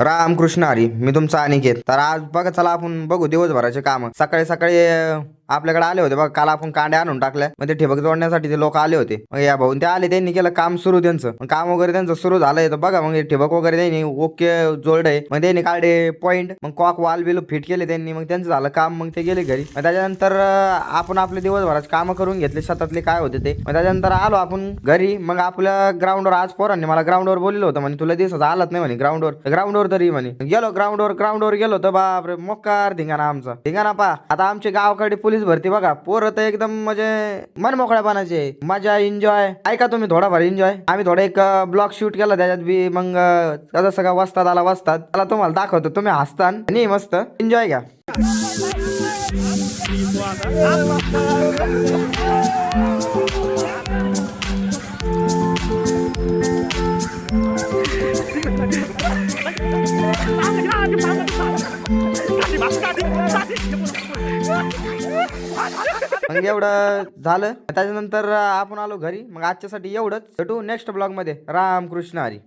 रामकृष्ण हरी. मी तुमचा अनिकेत. तर आज बघा, चला आपण बघू दिवसभराचे काम. सकाळी सकाळी आपल्याकडे आले होते बघा. काल आपण कांड्या आणून टाकल्या, मग ते ठिबक जोडण्यासाठी ते लोक आले होते. मग या भाऊन ते आले, त्यांनी केलं काम सुरू त्यांचं. मग काम वगैरे त्यांचं सुरू झालंय. तर बघा मग ठिबक वगैरे त्यांनी ओके जोडलंय. मग त्यांनी काढले पॉईंट, मग कॉक वाल बिल फिट केले त्यांनी. मग त्यांचं झालं काम. मग ते गेले घरी. मग त्याच्यानंतर आपण आपले दिवसभराचे काम करून घेतले, शेतातले काय होते ते. मग त्याच्यानंतर आलो आपण घरी. मग आपल्या ग्राउंडवर आज पोरांनी मला ग्राउंडवर बोललं होतं, म्हणे तुला दिवस आलाच नाही म्हणे ग्राउंडवर तरी म्हणे. गेलो ग्राउंडवर गेलो तर बापरे, मोकार धिंगाणा आमचा. धिंगाणा पा आता आमच्या गावाकडे पोलीस भरती बघा. पोरं तर एकदम म्हणजे मन मोकळ्यापणाचे, मजा एन्जॉय. ऐका तुम्ही थोडाफार एन्जॉय. आम्ही थोडा एक ब्लॉग शूट केला त्याच्यात बी. मग कसं सगळं वस्ताद आला. वस्ताद त्याला तुम्हाला दाखवतो, तुम्ही हसता नाही, मस्त एन्जॉय घ्या. मग एवढं झालं. त्याच्यानंतर आपण आलो घरी. मग आजच्यासाठी एवढंच. भेटू नेक्स्ट ब्लॉग मध्ये. रामकृष्ण हरी.